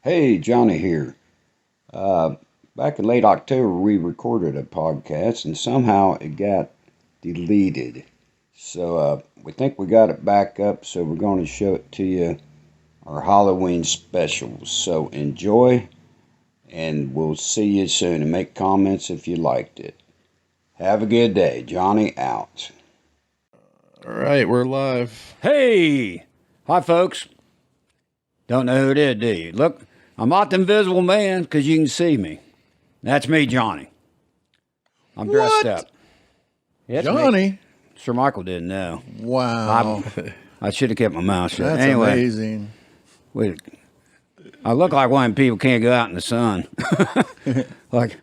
Hey, Johnny here. Uh, Back in late October, we recorded a podcast and somehow it got deleted. So we think we got it back up, so we're going to show it to you, our Halloween specials. So enjoy, and we'll see you soon. And make comments if you liked it. Have a good day. Johnny out. All right, we're live. Hey! Hi, folks. Don't know who it is, do you? Look, I'm not the invisible man because you can see me. That's me, Johnny. I'm dressed up. Yeah, it's me. Johnny? Sir Michael didn't know. Wow. I should have kept my mouth shut. That's Anyway, amazing. wait, I look like one of them people can't go out in the sun. Like,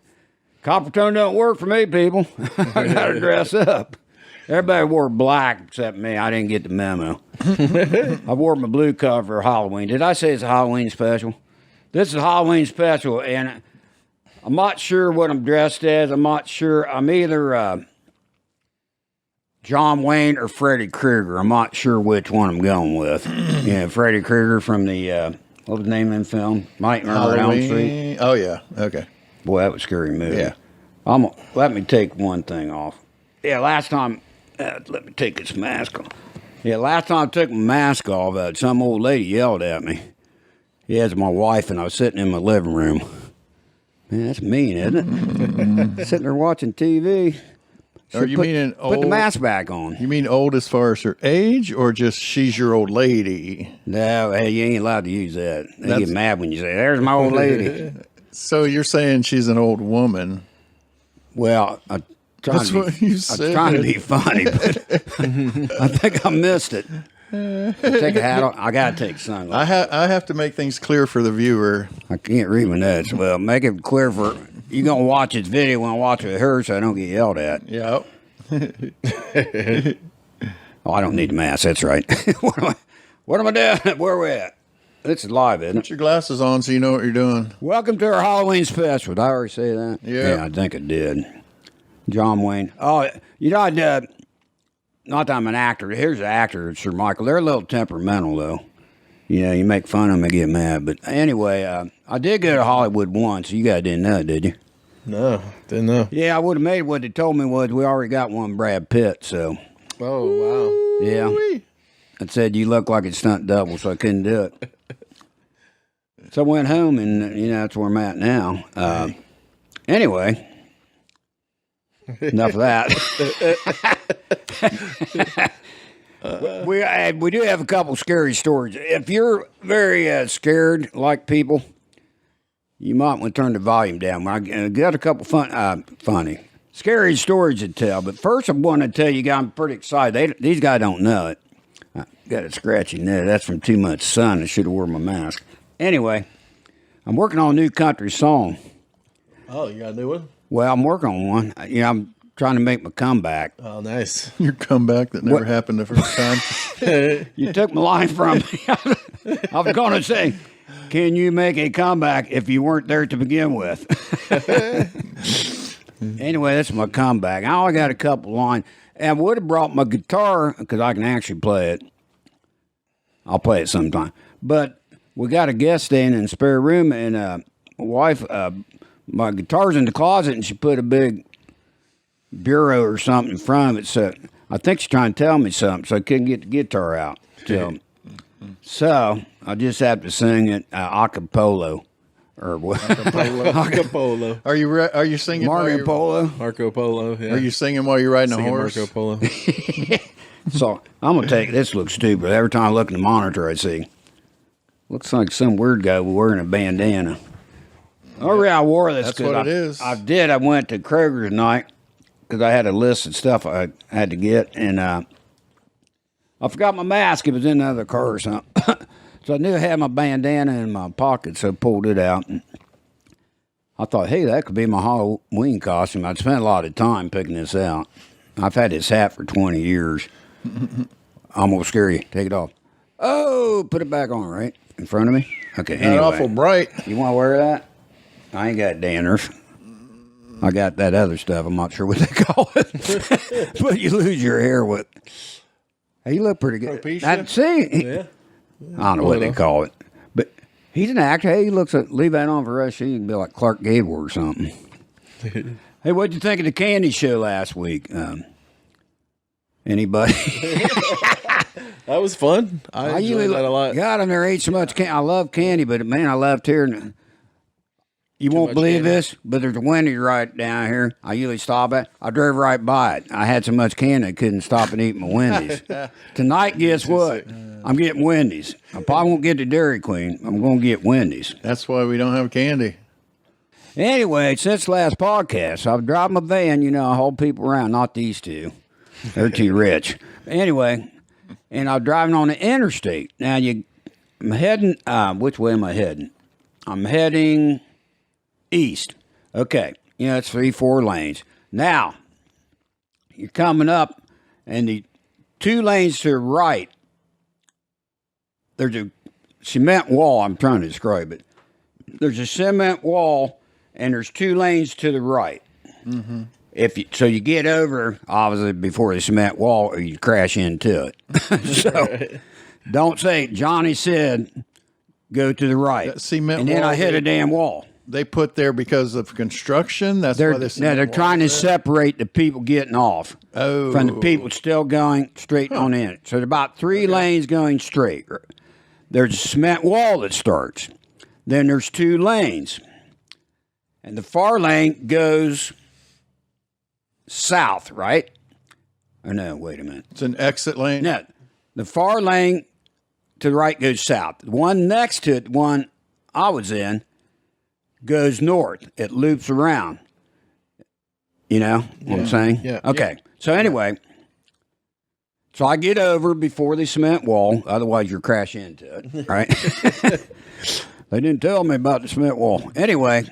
copper tone don't work for me, people. I got to dress up. Everybody wore black except me. I didn't get the memo. I wore my blue cover for Halloween. Did I say it's a Halloween special? This is a Halloween special, and I'm not sure what I'm dressed as. I'm not sure. I'm either John Wayne or Freddy Krueger. I'm not sure which one I'm going with. Yeah, Freddy Krueger from the, what was the name of the film? Nightmare on Elm Street. Oh, yeah. Okay. Boy, that was a scary movie. Yeah. Let me take one thing off. Yeah, last time, let me take this mask off. Yeah, last time I took my mask off, some old lady yelled at me. Yeah, it's my wife, and I was sitting in my living room. Man, that's mean, isn't it? Sitting there watching TV. Are you meaning old? Put the mask back on. You mean old as far as her age, or just she's your old lady? No, hey, you ain't allowed to use that. They get mad when you say, there's my old lady. So you're saying she's an old woman? Well, That's what you I was said. trying to be funny, but I think I missed it. Take a hat off. I gotta take sunglasses. I have to make things clear for the viewer. I can't read my notes. Well, make it clear for you. Gonna watch this video when I watch it with her, so I don't get yelled at. Yep. Oh, I don't need the mask. That's right. What am I doing? Where we at? This is live, isn't Put it? your glasses on so you know what you're doing. Welcome to our Halloween special. Did I already say that? Yeah. I think I did. John Wayne. Oh, you know, not that I'm an actor. Here's an actor, Sir Michael. They're a little temperamental, though. You know, you make fun of them, they get mad. But anyway, I did go to Hollywood once. You guys didn't know, did you? No, didn't know. Yeah, I would have made what they told me was we already got one Brad Pitt, so. Oh, wow. Yeah. It said you look like a stunt double, so I couldn't do it. So I went home, and, you know, that's where I'm at now. Anyway. Enough of that. We do have a couple scary stories. If you're very scared, like people, you might want to turn the volume down. I got a couple funny, scary stories to tell. But first, I want to tell you guys, I'm pretty excited. These guys don't know it. I got a scratchy nose. That's from too much sun. I should have worn my mask. Anyway, I'm working on a new country song. Oh, you got a new one? Well, I'm working on one. You know, I'm trying to make my comeback. Oh, nice. Your comeback that never happened the first time. You took my line from me. I was going to say, can you make a comeback if you weren't there to begin with? Anyway, that's my comeback. I only got a couple lines. And I would have brought my guitar because I can actually play it. I'll play it sometime. But we got a guest staying in the spare room, and my wife... my guitar's in the closet, and she put a big bureau or something in front of it. So I think she's trying to tell me something, so I couldn't get the guitar out. So I just have to sing it a cappella. Or what? Acapulco. Are you singing? Marco Polo. Marco Polo. Yeah. Are you singing while you're riding a horse? Marco Polo. So I'm gonna take this. Looks stupid. Every time I look in the monitor, I see looks like some weird guy wearing a bandana. Oh, yeah, I wore this. That's what it is. I did. I went to Kroger tonight because I had a list of stuff I had to get, and I forgot my mask. It was in the other car or something. So I knew I had my bandana in my pocket, so I pulled it out. And I thought, hey, that could be my Halloween costume. I'd spent a lot of time picking this out. I've had this hat for 20 years. I'm going to scare you. Take it off. Oh, put it back on, right? In front of me? Okay, anyway. Not awful bright. You want to wear that? I ain't got dandruff. I got that other stuff. I'm not sure what they call it. But you lose your hair with. Hey, you look pretty good. Alopecia? See? Yeah. I don't know what they call it. But He's an actor. Hey, he looks at leave that on for us. He can be like Clark Gable or something. Hey, what'd you think of the Candy show last week? Anybody? That was fun. I enjoyed that a lot. God, I never ate so much candy. I love candy, but man, I love hearing. You won't believe candy. this, but there's a Wendy's right down here. I usually stop at. I drove right by it. I had so much candy I couldn't stop and eat my Wendy's. Tonight, guess what? I'm getting Wendy's. I probably won't get the Dairy Queen. I'm going to get Wendy's. That's why we don't have candy. Anyway, since last podcast, I've driving my van. I haul people around. Not these two. They're too rich. Anyway, and I'm driving on the interstate. Now, I'm heading. Which way am I heading? I'm heading east. Okay. It's 3-4 lanes. Now, you're coming up, and the 2 lanes to the right, there's a cement wall. I'm trying to describe it. There's a cement wall, and there's 2 lanes to the right. Mm-hmm. So you get over, obviously, before the cement wall, or you crash into it. So don't say, Johnny said, go to the right. That cement and then wall, I hit a damn wall. They put there because of construction. That's why They're trying to separate the people getting off from the people still going straight on in. So there's about 3 lanes going straight. There's a cement wall that starts. Then there's 2 lanes. And the far lane goes south, right? Or no, wait a minute. It's an exit lane. No, the far lane to the right goes south. The one next to it, the one I was in, goes north. It loops around. You know what I'm saying? Yeah. Okay. So anyway, so I get over before the cement wall. Otherwise, you'll crash into it, right? They didn't tell me about the cement wall. Anyway,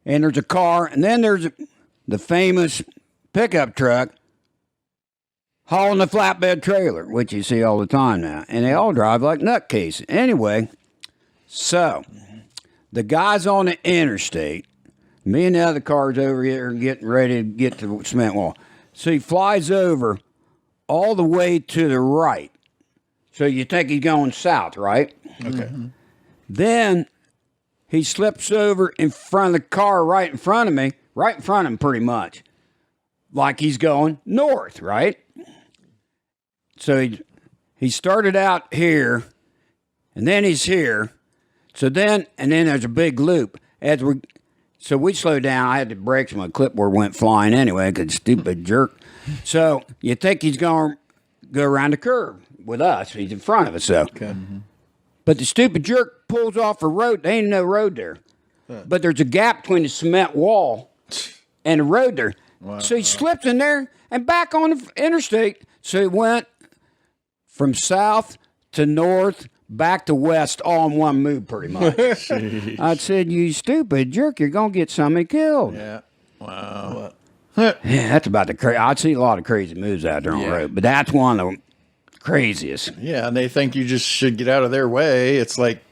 and there's a car, and then there's the famous pickup truck hauling the flatbed trailer, which you see all the time now. And they all drive like nutcases. Anyway, so the guys on the interstate, me and the other cars over here are getting ready to get to the cement wall. So he flies over all the way to the right. So you think he's going south, right? Okay. Mm-hmm. Then he slips over in front of the car right in front of me, right in front of him pretty much, like he's going north, right? So he started out here, and then he's here. So then there's a big loop. So we slowed down. I had to brake, so my clipboard went flying anyway, because stupid jerk. So you think he's going to go around the curve with us. He's in front of us, so. Okay. Mm-hmm. But the stupid jerk pulls off a road. There ain't no road there. But there's a gap between the cement wall and the road there. Wow. So he slips in there and back on the interstate. So he went from south to north, back to west, all in one move, pretty much. I said, you stupid jerk, you're going to get somebody killed. Yeah. Wow. Yeah, that's about the crazy. I'd see a lot of crazy moves out there on the road, but that's one of the craziest. Yeah, and they think you just should get out of their way. It's like,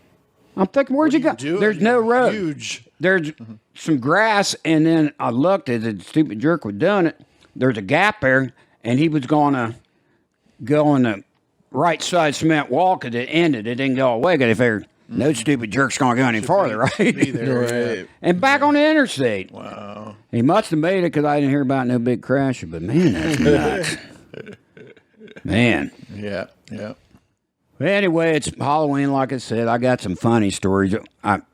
I'm thinking, where'd you go? There's no road. Huge. There's some grass, and then I looked as the stupid jerk was doing it. There's a gap there, and he was going to go on the right side cement wall because it ended. It didn't go away because they figured no stupid jerk's going to go any farther, right? Right. And back on the interstate. Wow. He must have made it because I didn't hear about no big crash, but man, that's nuts. Man. Yeah. Yeah. But anyway, it's Halloween, like I said. I got some funny stories,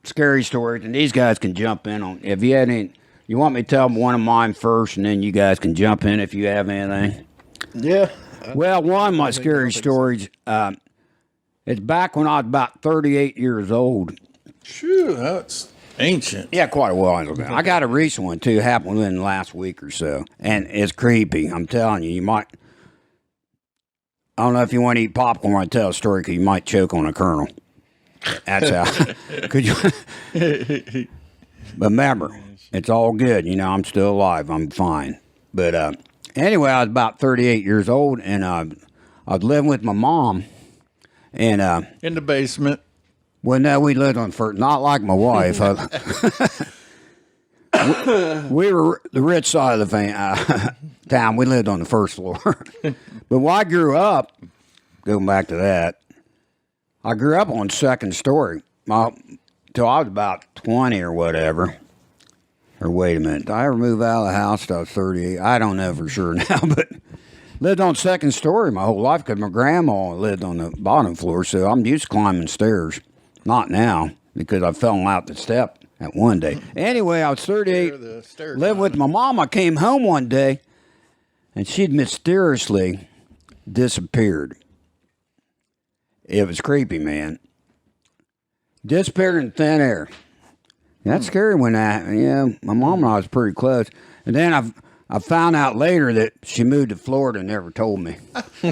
scary stories, and these guys can jump in on. If you had any, you want me to tell one of mine first, and then you guys can jump in if you have anything. Yeah. Well, one of my scary stories, it's back when I was about 38 years old. Shoo, that's ancient. Yeah, quite a while ago. I got a recent one, too. Happened within the last week or so. And it's creepy. I'm telling you, you might. I don't know if you want to eat popcorn when I tell a story because you might choke on a kernel. That's how. Could you? But remember, it's all good. I'm still alive. I'm fine. But anyway, I was about 38 years old, and I was living with my mom. And In the basement. well, no, we lived on first. Not like my wife. We were the rich side of the town. We lived on the first floor. But when I grew up, going back to that, I grew up on second story. till I was about 20 or whatever. Or wait a minute, did I ever move out of the house till I was 38? I don't know for sure now, but lived on second story my whole life because my grandma lived on the bottom floor, so I'm used to climbing stairs. Not now, because I fell out the step at one day. Anyway, I was 38, lived with my mom. I came home one day, and she'd mysteriously disappeared. It was creepy, man. Disappeared in thin air. That's scary when my mom and I was pretty close. And then I found out later that she moved to Florida and never told me. So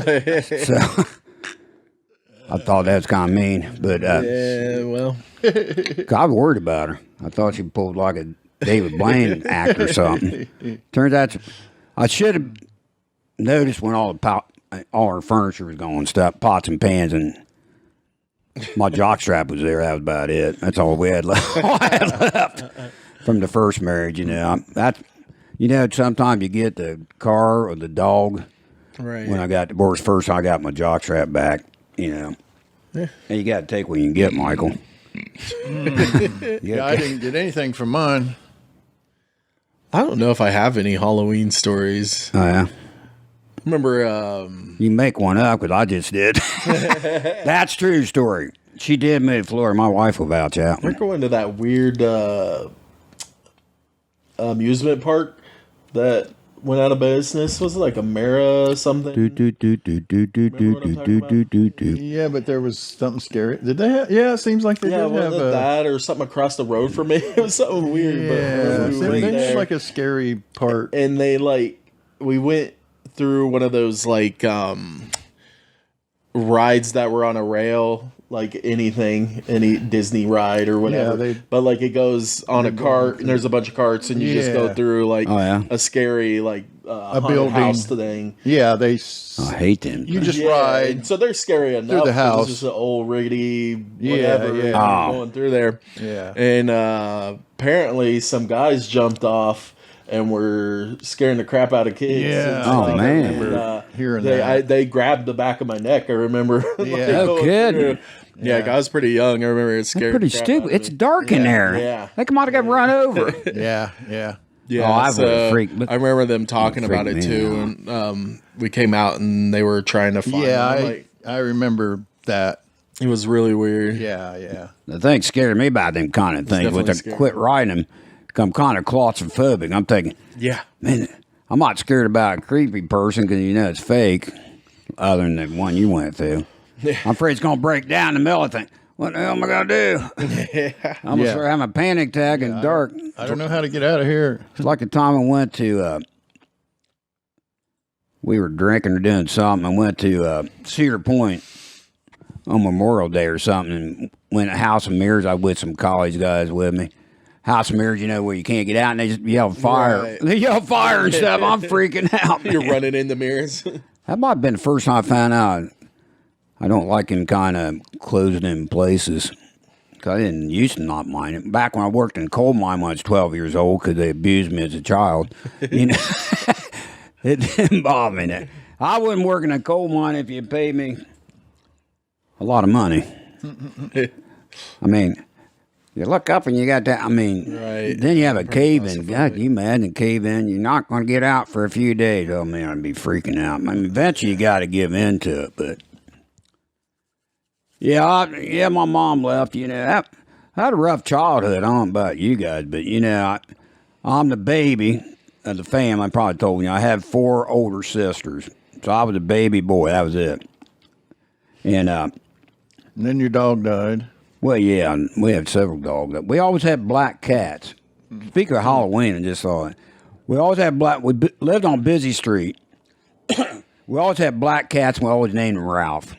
I thought that was kind of mean. But Yeah, well. I was worried about her. I thought she pulled like a David Blaine act or something. Turns out I should have noticed when all her furniture was gone, stuff, pots and pans, and my jockstrap was there. That was about it. That's all we had left. All I had left from the first marriage. Sometimes you get the car or the dog. Right. When I got divorced, first I got my jockstrap back. Yeah. And you got to take what you can get, Michael. Yeah, I didn't get anything from mine. I don't know if I have any Halloween stories. Oh, yeah. Remember, You make one up because I just did. That's true story. She did move to Florida. My wife will vouch out. we're going to that weird amusement park that went out of business. Was it like Amera something? Yeah, but there was something scary. Did they have? Yeah, it seems like they Yeah, did have was it that or something across the road from me? It was something weird. Yeah, but we went it's there, like a scary part. and we went through one of those rides that were on a rail, like any Disney ride or whatever. Yeah, but like it goes on a cart, and there's a bunch of carts, and you just go Yeah. through Oh, a scary haunted building. house thing. Yeah, I hate them. you just Yeah, ride. and so they're scary enough. the 'cause house. It's just an old rickety Yeah, whatever yeah. Oh. going through there. Yeah. And apparently some guys jumped off and were scaring the crap out of kids. Yeah. and Oh, stuff. man. And, Hearing that. they grabbed the back of my neck. I remember. Yeah. No going kidding. through. Yeah, I was pretty young. I remember it scared. Pretty the crap stupid. out of It's me. dark in there. Yeah. They might have got run over. Yeah, yeah. Yeah, Oh, I so would've freaked- but- I remember them talking freaked about it me too, and we came out and they were trying to find. Yeah, them. I remember that. It was really weird. Yeah, yeah. The thing scared me about them kind of things was definitely to scary. quit riding them. I'm kind of claustrophobic. I'm thinking, Yeah. man, I'm not scared about a creepy person because it's fake, other than the one you went through. I'm afraid it's going to break down in the middle of the thing. What the hell am I going to do? I'm going to start having a panic attack in the dark. I don't know how to get out of here. It's like the time I went to, we were drinking or doing something. I went to Cedar Point on Memorial Day or something and went to House of Mirrors. I was with some college guys with me. House of Mirrors, where you can't get out and they just yell fire. Right. They yell fire and stuff. I'm freaking out. You're man. running in the mirrors. That might have been the first time I found out I don't like them kind of closed in places. 'Cause I didn't used to not mind it. Back when I worked in coal mine when I was 12 years old because they abused me as a child. It didn't bother me. That I wouldn't work in a coal mine if you paid me a lot of money. I mean, you look up and you got that. I mean, Right. then you have a cave in. God, can you imagine a cave in? You're not going to get out for a few days. Oh, man, I'd be freaking out. I mean, eventually you got to give in to it. But, yeah, my mom left. I had a rough childhood. I don't know about you guys, but, I'm the baby of the family. I probably told you. I had 4 older sisters. So I was a baby boy. That was it. And And then your dog died. well, yeah, we had several dogs. We always had black cats. Speaking of Halloween, I just saw it. We always had black. Lived on Busy Street. We always had black cats. And we always named them Ralph.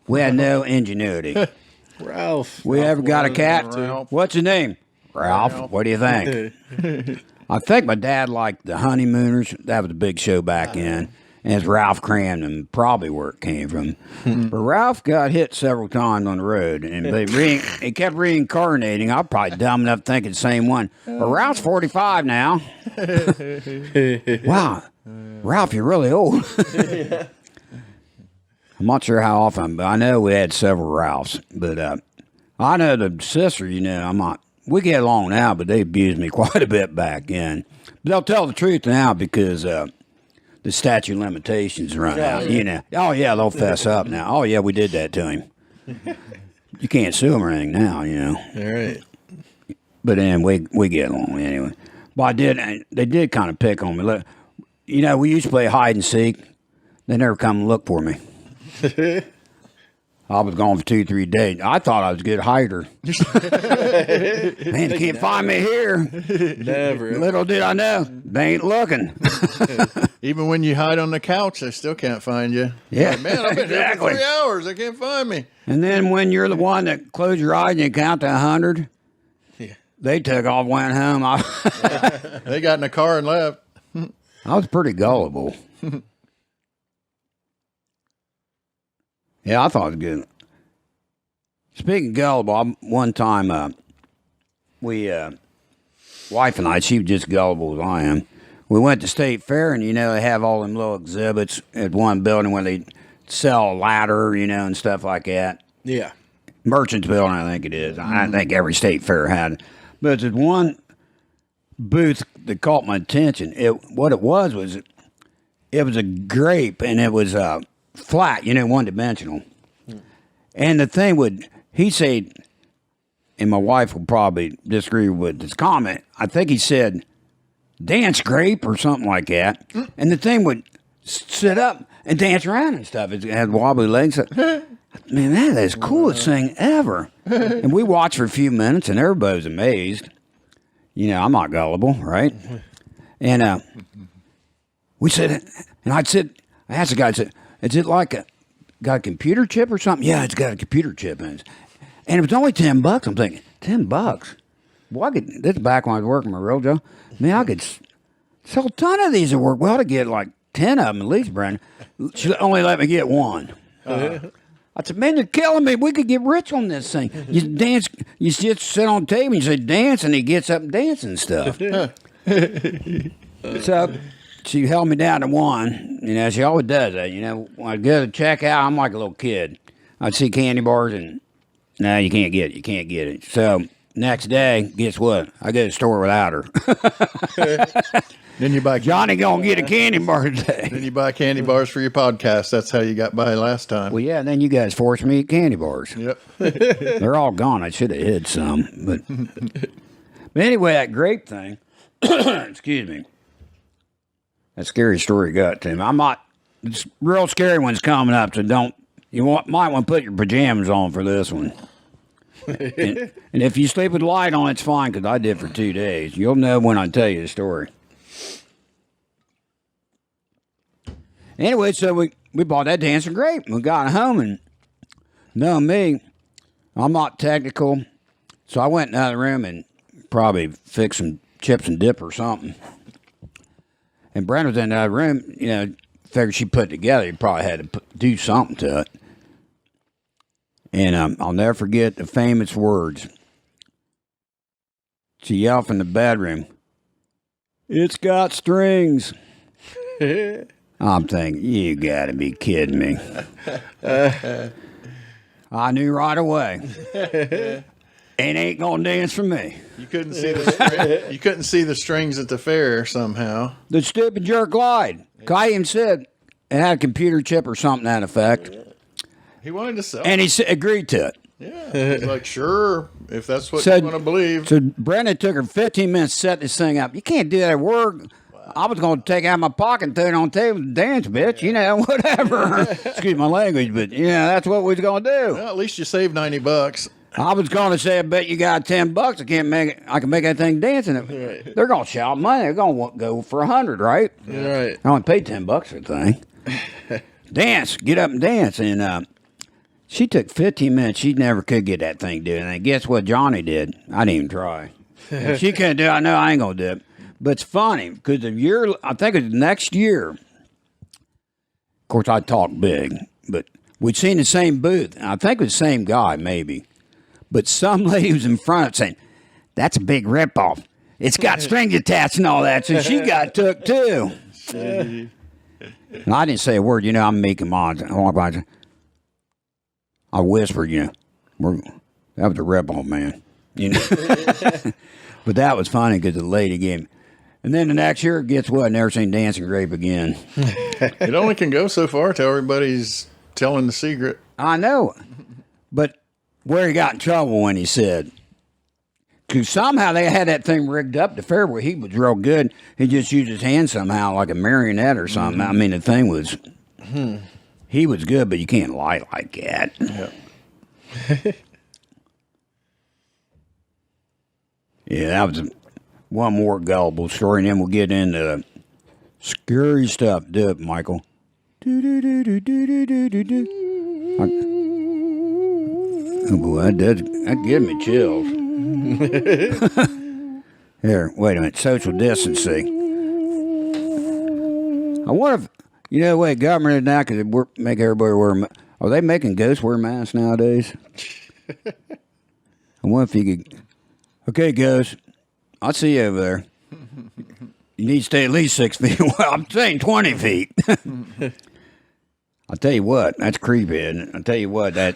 We had no ingenuity. Ralph. We ever got a cat? Ralph. What's your name? Ralph. What do you think? I think my dad liked the Honeymooners. That was a big show back in. And it's Ralph Cramden, probably where it came from. But Ralph got hit several times on the road, and he kept reincarnating. I'm probably dumb enough to think it's the same one. But Ralph's 45 now. Wow. Ralph, you're really old. I'm not sure how often, but I know we had several Ralphs. But I know the sister, I'm not. We get along now, but they abused me quite a bit back then. But they'll tell the truth now because the statute of limitations run out. Oh yeah, they'll fess up now. Oh yeah, we did that to him. You can't sue him or anything now. All right. But then we get along anyway. But they did kind of pick on me. We used to play hide and seek. They never come and look for me. I was gone for 2-3 days. I thought I was a good hider. Man, they can't find me here. Never. Little did I know, they ain't looking. Even when you hide on the couch, they still can't find you. Yeah, like, man, I've been here for exactly. 3 hours. They can't find me. And then when you're the one that close your eyes and you count to 100, they took off, went home. They got in the car and left. I was pretty gullible. Yeah, I thought it was good. Speaking of gullible, one time, wife and I, she was just gullible as I am. We went to State Fair, and they have all them little exhibits at one building where they sell a ladder, and stuff like that. Yeah. Merchants Building, I think it is. I think every State Fair had it. But there's one booth that caught my attention. What it was it was a grape, and it was flat, one-dimensional. And the thing he said, and my wife will probably disagree with this comment, I think he said, dance grape or something like that. And the thing would sit up and dance around and stuff. It had wobbly legs. Man, that is the coolest thing ever. And we watched for a few minutes, and everybody was amazed. I'm not gullible, right? And we said, and I asked the guy, I said, is it got a computer chip or something? Yeah, it's got a computer chip in it. And it was only $10. I'm thinking, $10? Well, this is back when I was working my real job. Man, I could sell a ton of these at work. Well, to get like 10 of them at least, Brandon. She only let me get one. I said, man, you're killing me. We could get rich on this thing. You dance, you just sit on the table and you say dance, and he gets up and dances and stuff. So she held me down to one. She always does that. When I go to check out, I'm like a little kid. I'd see candy bars and, no, you can't get it. You can't get it. So next day, guess what? I go to the store without her. Then you buy Johnny gonna get a candy bar today. Then you buy candy bars for your podcast. That's how you got by last time. Well, yeah, then you guys forced me to eat candy bars. Yep. They're all gone. I should have hid some. But anyway, that grape thing, excuse me, that scary story got to me. It's real scary one's coming up, so might want to put your pajamas on for this one. And if you sleep with the light on, it's fine, because I did for 2 days. You'll know when I tell you the story. Anyway, so we bought that dancing grape. We got home, and knowing me, I'm not technical, so I went in the other room and probably fixed some chips and dip or something. And Brenda was in the other room, figured she put it together. You probably had to do something to it. And I'll never forget the famous words. She yelled from the bedroom, "It's got strings." I'm thinking, you gotta be kidding me. I knew right away. It ain't gonna dance for me. You couldn't see the strings at the fair somehow. The stupid jerk lied. I even said it had a computer chip or something to that effect. He wanted to sell. And he agreed to it. Yeah. He's like, sure, if that's what you want to believe. So Brenda took her 15 minutes to set this thing up. You can't do that at work. Wow. I was going to take out my pocket and throw it on the table and dance, bitch. Whatever. Excuse my language, but that's what we was going to do. Well, at least you saved $90. I was going to say, I bet you got $10. I can make that thing dance. And Right. They're going to shout money. They're going to go for 100, right? Right. I only paid $10 for the thing. Dance, get up and dance. And she took 15 minutes. She never could get that thing doing. And guess what Johnny did? I didn't even try. If she couldn't do it, I know I ain't going to do it. But it's funny because I think it was next year. Of course, I talk big, but we'd seen the same booth. And I think it was the same guy, maybe. But some lady was in front of it saying, "That's a big ripoff. It's got strings attached and all that." So she got took too. And I didn't say a word. I'm making mine. I whispered, That was a rebel, man. You know, but that was funny because the lady gave me. And then the next year, guess what? Never seen Dancing Grape again. It only can go so far till everybody's telling the secret. I know, but where he got in trouble when he said, because somehow they had that thing rigged up to fair where he was real good. He just used his hand somehow like a marionette or something. I mean, the thing was, he was good, but you can't lie like that. Yeah. Yeah, that was one more gullible story, and then we'll get into scary stuff. Do it, Michael. Oh, boy, that gives me chills. Here, wait a minute. Social distancing. I wonder if, you know the way government is now, because they make everybody wear are they making ghosts wear masks nowadays? I wonder if you could. Okay, ghost, I'll see you over there. You need to stay at least 6 feet. Well, I'm saying 20 feet. I'll tell you what, that's creepy, isn't it? I'll tell you what, that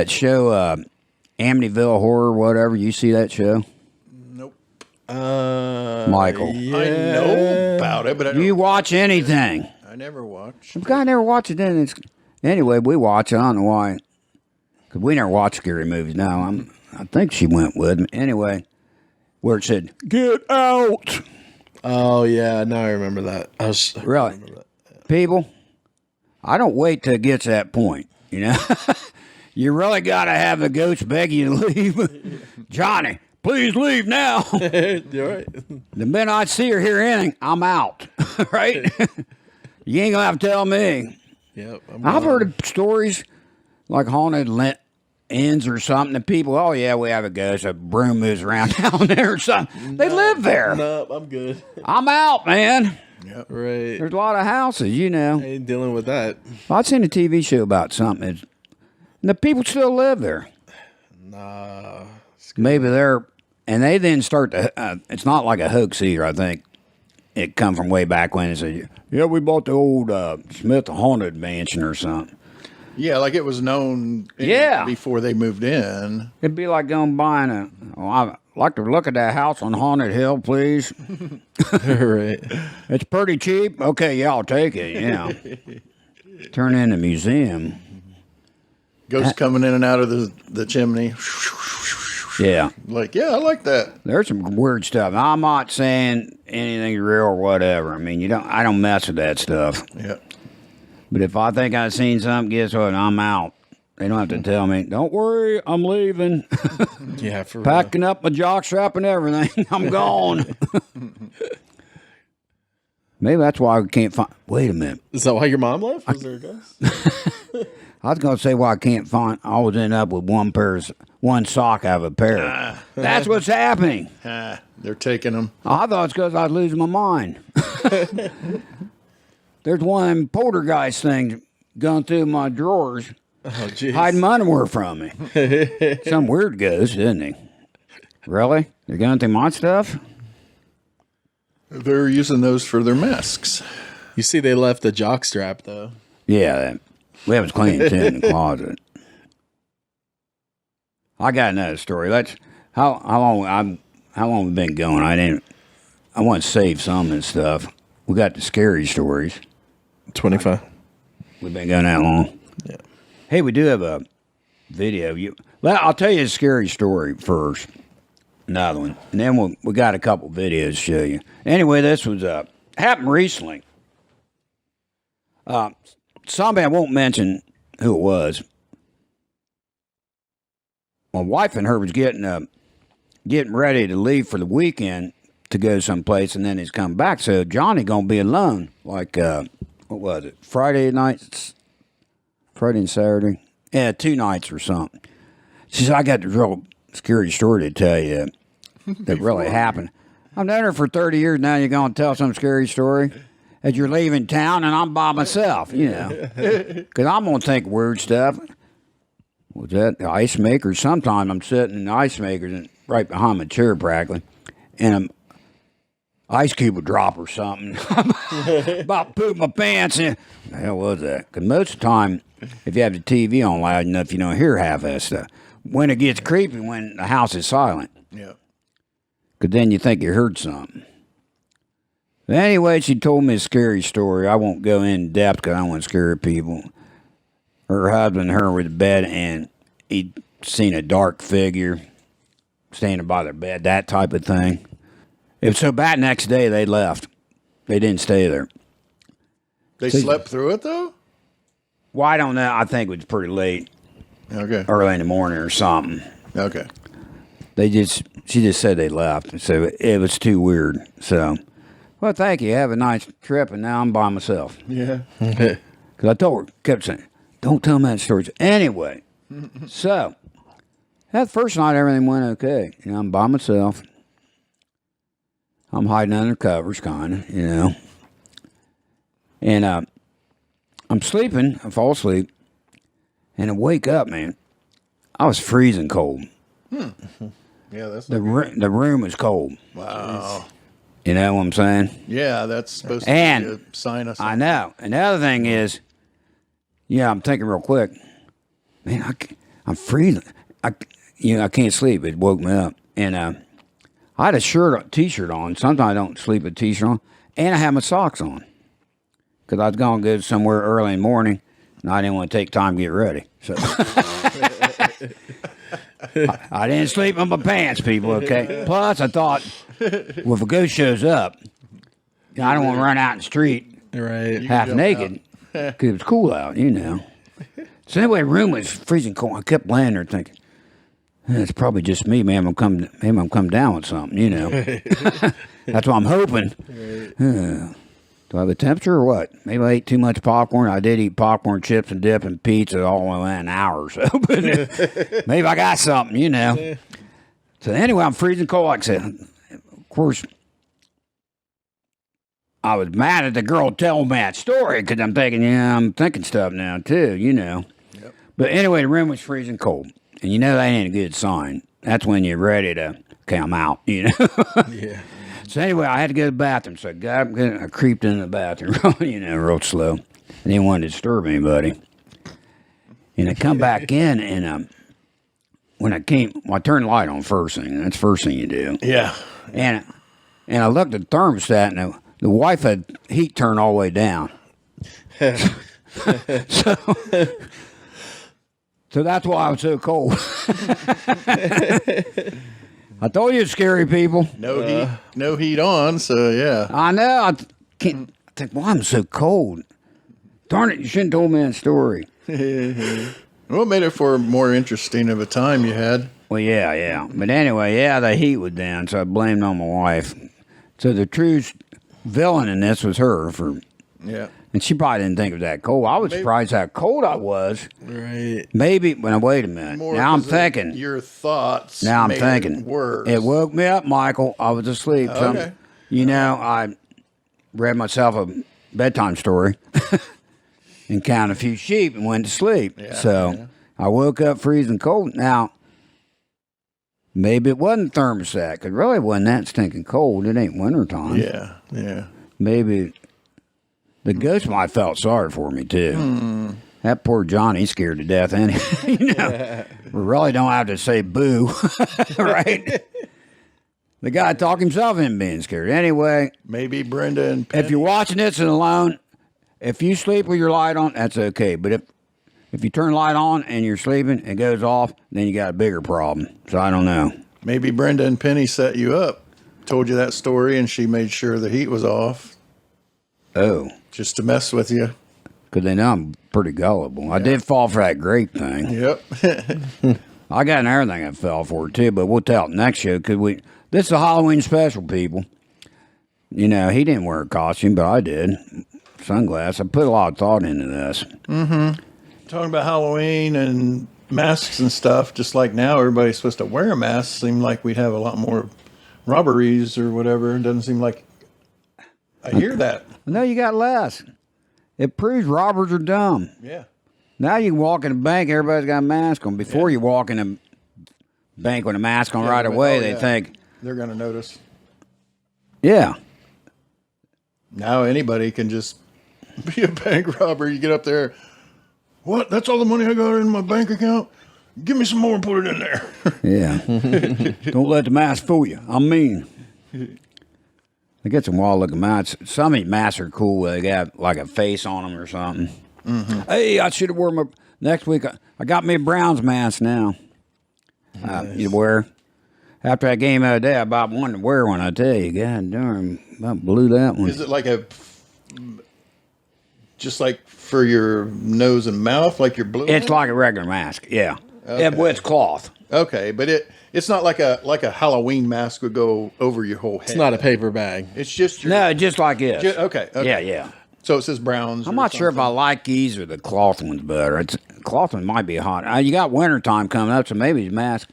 show, Amityville Horror, whatever, you see that show? Nope. Michael. Yeah. I know about it, but I Do you don't. watch anything? I never watched. I never watch it. Then anyway, we watch it. I don't know why, because we never watch scary movies now. I think she went with me. Anyway, where it said, "Get out." Oh yeah, now I remember that. I Really? remember that. People, I don't wait till it gets to that point, you know? You really got to have the ghost beg you to leave. Johnny, please leave now. You're right. The minute I see or hear anything, I'm out, right? You ain't going to have to tell me. Yep. I've heard of stories like haunted inns or something, and people, oh, yeah, we have a ghost, a broom moves around down there or something. They live there. No, I'm good. I'm out, man. Yep. Right. There's a lot of houses, you know. I ain't dealing with that. I've seen a TV show about something, and the people still live there. Nah. Maybe and they then start to, it's not like a hoax either, I think. It come from way back when it said, yeah, we bought the old Smith Haunted Mansion or something. Yeah, like it was known before they moved in. It'd be like going buying I'd like to look at that house on Haunted Hill, please. Right. It's pretty cheap. Okay, yeah, I'll take it, yeah. Turn in a museum. Ghosts coming in and out of the chimney. Yeah. Like, yeah, I like that. There's some weird stuff. I'm not saying anything's real or whatever. I mean, I don't mess with that stuff. Yeah. But if I think I've seen something, guess what? I'm out. They don't have to tell me, don't worry, I'm leaving. Yeah, for real. Packing up my jockstrap and everything. I'm gone. Maybe that's why I can't find. Wait a minute. Is that why your mom left? Was there a ghost? I was going to say why I can't find. I always end up with one sock out of a pair. That's what's happening. They're taking them. I thought it's because I was losing my mind. There's one of them poltergeist things going through my drawers, Oh, jeez. hiding my underwear from me. Some weird ghost, isn't he? Really? They're going through my stuff? They're using those for their masks. You see, they left the jock strap though. Yeah, we haven't cleaned it in the closet. I got another story. How long we been going? I want to save some of this stuff. We got the scary stories. 25. We've been going that long. Yeah. Hey, we do have a video. I'll tell you a scary story first. Another one, and then we got a couple videos to show you. Anyway, this was happened recently. Somebody, I won't mention who it was. My wife and her was getting ready to leave for the weekend to go someplace, and then he's come back. So Johnny gonna be alone. Like what was it? Friday nights, Friday and Saturday. Yeah, 2 nights or something. She said, "I got the real scary story to tell you that really happened. I've known her for 30 years now. You're gonna tell some scary story as you're leaving town, and I'm by myself, you know, because I'm gonna think weird stuff." Was that the ice maker? Sometimes I'm sitting in the ice maker and right behind my chair practically, and an ice cube would drop or something. About poop my pants. And the hell was that? Because most of the time, if you have the TV on loud enough, you don't hear half that stuff. when it gets creepy when the house is silent. Yeah. Because then you think you heard something. But anyway, she told me a scary story. I won't go in depth because I don't want to scare people. Her husband and her were in bed, and he'd seen a dark figure standing by their bed, that type of thing. It was so bad next day they left. They didn't stay there. They slept through it, though? Well, I don't know. I think it was pretty late, Okay. early in the morning or something. Okay. She just said they left. So it was too weird. So, well, thank you. Have a nice trip. And now I'm by myself. Yeah. Because I told her, kept saying, don't tell me that story. Anyway, so that first night, everything went okay. You know, I'm by myself. I'm hiding under covers, kind of, you know. And I'm sleeping. I fall asleep. And I wake up, man. I was freezing cold. Yeah, that's The room was cold. wow. You know what I'm saying? Yeah, that's supposed to And be a sign of I something. know. And the other thing is, yeah, I'm thinking real quick. Man, I'm freezing. I can't sleep. It woke me up. And I had a t-shirt on. Sometimes I don't sleep with a t-shirt on. And I had my socks on. Because I was going to go somewhere early in the morning, and I didn't want to take time to get ready. So I didn't sleep in my pants, people, okay? Plus, I thought, well, if a ghost shows up, I don't want to run out in the street Right. half jump naked because it was cool out, you know. So anyway, the room was freezing cold. I kept laying there thinking, it's probably just me. Maybe I'm come down with something, you know. That's what I'm hoping. Do I have a temperature or what? Maybe I ate too much popcorn. I did eat popcorn, chips, and dip, and pizza all in an hour or so. But maybe I got something, you know. So anyway, I'm freezing cold. Like I said, of course, I was mad at the girl telling me that story because I'm thinking, yeah, I'm thinking stuff now too, you know. Yep. But anyway, the room was freezing cold. And you know that ain't a good sign. That's when you're ready to come out, you know. Yeah. So anyway, I had to go to the bathroom. So I creeped into the bathroom, you know, real slow. I didn't want to disturb anybody. And I come back in, and when I turned the light on first thing. That's the first thing you do. Yeah. And I looked at the thermostat, and the wife had heat turned all the way down. So that's why I was so cold. I told you it's scary, people. No heat on, so yeah. I know. I think, why I'm so cold? Darn it, you shouldn't have told me that story. What made it for more interesting of a time you had? Well, yeah. But anyway, yeah, the heat was down, so I blamed on my wife. So the true villain in this was her, Yeah. and she probably didn't think it was that cold. I was surprised how cold I was. Right. Maybe, wait a minute. More Now I'm 'cause of thinking. your thoughts. Now I'm made thinking. it worse. It woke me up, Michael. I was asleep. Okay. You know, I read myself a bedtime story and counted a few sheep and went to sleep. Yeah, So I woke up freezing cold. Now, maybe it wasn't thermostat, because really it wasn't that stinking cold. It ain't wintertime. Yeah. Maybe the ghost might have felt sorry for me, too. That poor Johnny scared to death. Anyway, you know, we really don't have to say boo, right? The guy talked himself into being scared. Anyway, Maybe Brenda and Penny. if you're watching this and alone, if you sleep with your light on, that's okay. But if you turn the light on and you're sleeping, it goes off, then you got a bigger problem. So I don't know. Maybe Brenda and Penny set you up, told you that story, and she made sure the heat was off Oh, just to mess with you. because they know I'm pretty gullible. I did fall for that grape thing. Yep. I got another thing I fell for too, but we'll tell it next show because this is a Halloween special, people. You know, he didn't wear a costume, but I did. Sunglasses. I put a lot of thought into this. Talking about Halloween and masks and stuff, just like now everybody's supposed to wear a mask, seemed like we'd have a lot more robberies or whatever. It doesn't seem like I hear that. No, you got less. It proves robbers are dumb. Yeah. Now you can walk in a bank, everybody's got a mask on. Before you walk in a bank with a mask on Yeah, right but- away, oh, they yeah. think, They're going to notice. yeah. Now anybody can just be a bank robber. You get up there, what? That's all the money I got in my bank account? Give me some more and put it in there. Yeah. Don't let the mask fool you. I'm mean. They get some wild looking masks. Some of these masks are cool. They got like a face on them or something. Hey, I should have worn my next week. I got me a Browns mask now. You wear. After that game the other day, I about wanted to wear one. I tell you, God darn, about blew that one. Is it like just like for your nose and mouth, like your blue? It's like a regular mask. Yeah. Okay. Well, it's cloth. Okay, but it's not like a Halloween mask would go over your whole head. It's not a paper bag. It's just your, No, just like this. okay. Yeah. So it says Browns. I'm not sure if I like these or the cloth ones better. Cloth one might be hot. You got winter time coming up, so maybe the mask.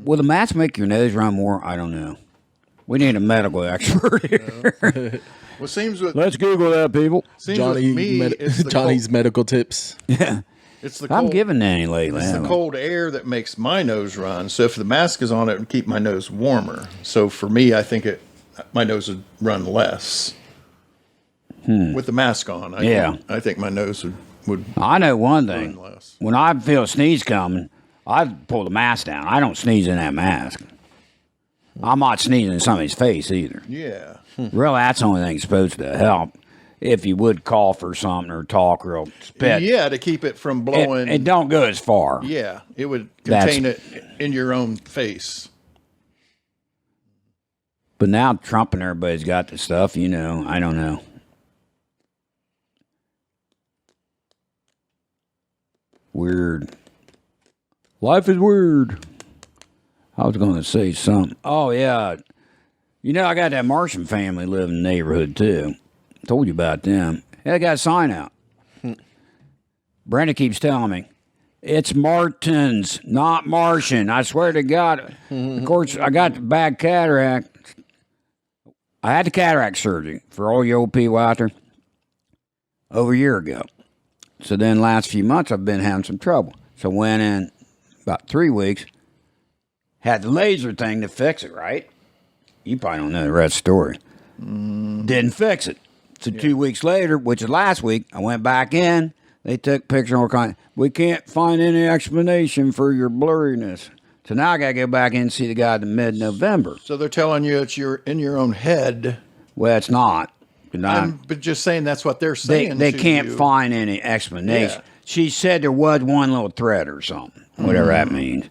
Will the mask make your nose run more? I don't know. We need a medical expert here. Well, seems with Let's Google that, people. seems with me, it's the Johnny's cold, medical tips. Yeah. it's the I'm cold, giving any lately. it's the haven't I? cold air that makes my nose run. So if the mask is on, it would keep my nose warmer. So for me, I think my nose would run less with the mask on. I think my nose would I know one thing. run less. When I feel a sneeze coming, I pull the mask down. I don't sneeze in that mask. I'm not sneezing in somebody's face either. Yeah. Really, that's the only thing supposed to help. If you would cough or something or talk or spit, Yeah, to keep it from blowing. it don't go as far. Yeah, it would That's- contain it in your own face. But now Trump and everybody's got the stuff, I don't know. Weird. Life is weird. I was going to say something. Oh, yeah. I got that Martian family living in the neighborhood, too. Told you about them. They got a sign out. Brenda keeps telling me, it's Martins, not Martian. I swear to God. Of course, I got the bad cataract. I had the cataract surgery for all you old people out there over a year ago. So then last few months, I've been having some trouble. So went in about 3 weeks, had the laser thing to fix it, right? You probably don't know the rest of the story. Didn't fix it. So 2 weeks later, which is last week, I went back in. They took pictures and all kind. We can't find any explanation for your blurriness. So now I got to go back in and see the guy in mid-November. So they're telling you it's in your own head. Well, it's not. But just saying that's what they're saying. They to can't you. find any explanation. Yeah. She said there was one little thread or something, whatever that means.